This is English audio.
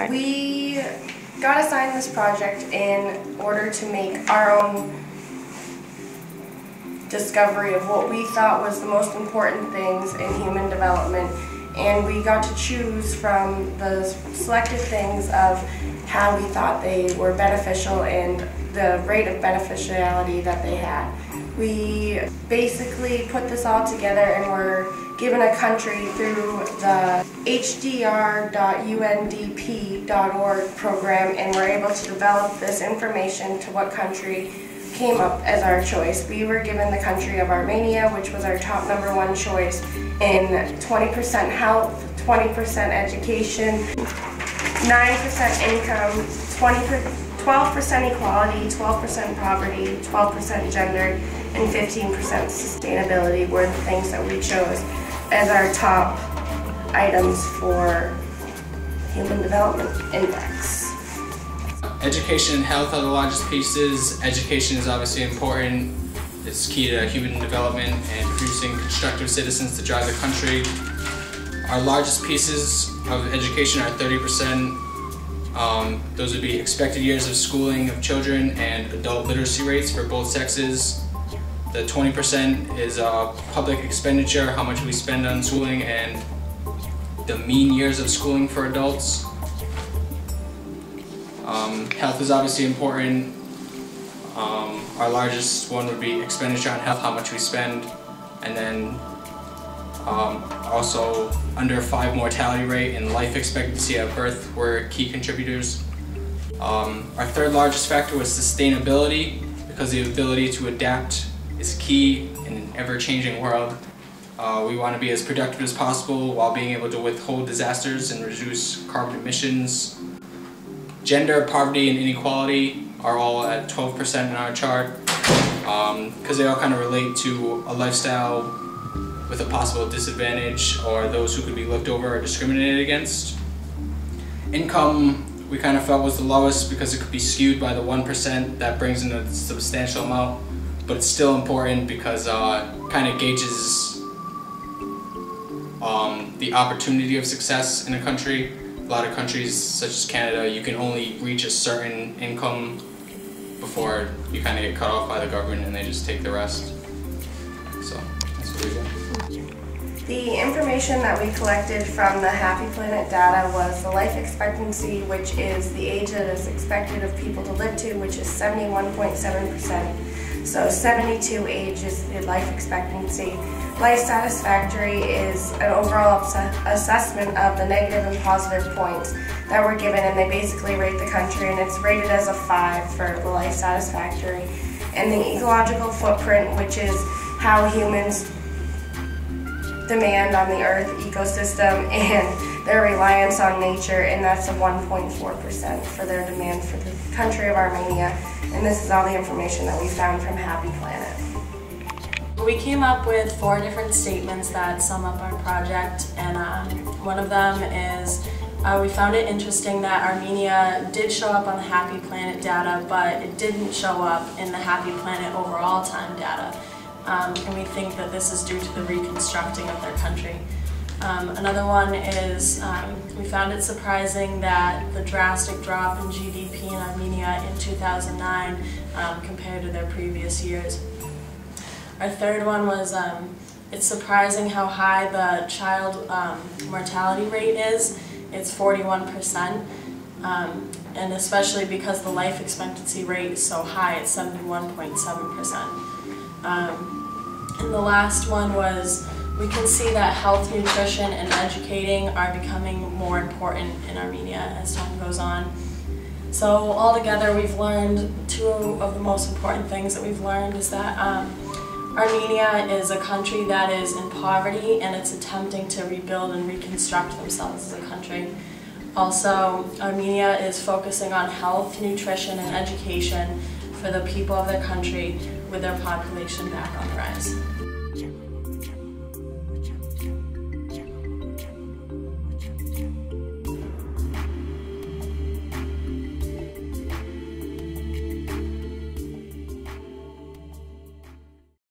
We got assigned this project in order to make our own discovery of what we thought was the most important things in human development, and we got to choose from the selected things of how we thought they were beneficial and the rate of beneficiality that they had. We basically put this all together and were given a country through the HDR.UNDP.org program, and we're able to develop this information to what country came up as our choice. We were given the country of Armenia, which was our top #1 choice, in 20% health, 20% education, 9% income, 12% equality, 12% poverty, 12% gender, and 15% sustainability were the things that we chose as our top items for Human Development Index. Education and health are the largest pieces. Education is obviously important. It's key to human development and producing constructive citizens to drive the country. Our largest pieces of education are 30%. Those would be expected years of schooling of children and adult literacy rates for both sexes. The 20% is public expenditure, how much we spend on schooling, and the mean years of schooling for adults. Health is obviously important. Our largest one would be expenditure on health, how much we spend, and then also under 5 mortality rate and life expectancy at birth were key contributors. Our third largest factor was sustainability, because the ability to adapt is key in an ever-changing world. We want to be as productive as possible while being able to withhold disasters and reduce carbon emissions. Gender, poverty, and inequality are all at 12% in our chart, because they all kind of relate to a lifestyle with a possible disadvantage or those who could be looked over or discriminated against. Income, we kind of felt was the lowest because it could be skewed by the 1% that brings in a substantial amount, but it's still important because it kind of gauges the opportunity of success in a country. A lot of countries, such as Canada, you can only reach a certain income before you kind of get cut off by the government and they just take the rest. So that's what we do. The information that we collected from the Happy Planet data was the life expectancy, which is the age that is expected of people to live to, which is 71.7%. So 72 age is the life expectancy. Life satisfactory is an overall assessment of the negative and positive points that were given, and they basically rate the country, and it's rated as a 5 for the life satisfactory. And the ecological footprint, which is how humans demand on the Earth ecosystem and their reliance on nature, and that's a 1.4% for their demand for the country of Armenia. And this is all the information that we found from Happy Planet. We came up with 4 different statements that sum up our project, and one of them is we found it interesting that Armenia did show up on the Happy Planet data, but it didn't show up in the Happy Planet overall time data. And we think that this is due to the reconstructing of their country. Another one is we found it surprising that the drastic drop in GDP in Armenia in 2009 compared to their previous years. Our third one was it's surprising how high the child mortality rate is. It's 41%, and especially because the life expectancy rate is so high, it's 71.7%. And the last one was we can see that health, nutrition, and educating are becoming more important in Armenia as time goes on. So altogether, we've learned 2 of the most important things that we've learned is that Armenia is a country that is in poverty, and it's attempting to rebuild and reconstruct themselves as a country. Also, Armenia is focusing on health, nutrition, and education for the people of their country, with their population back on the rise.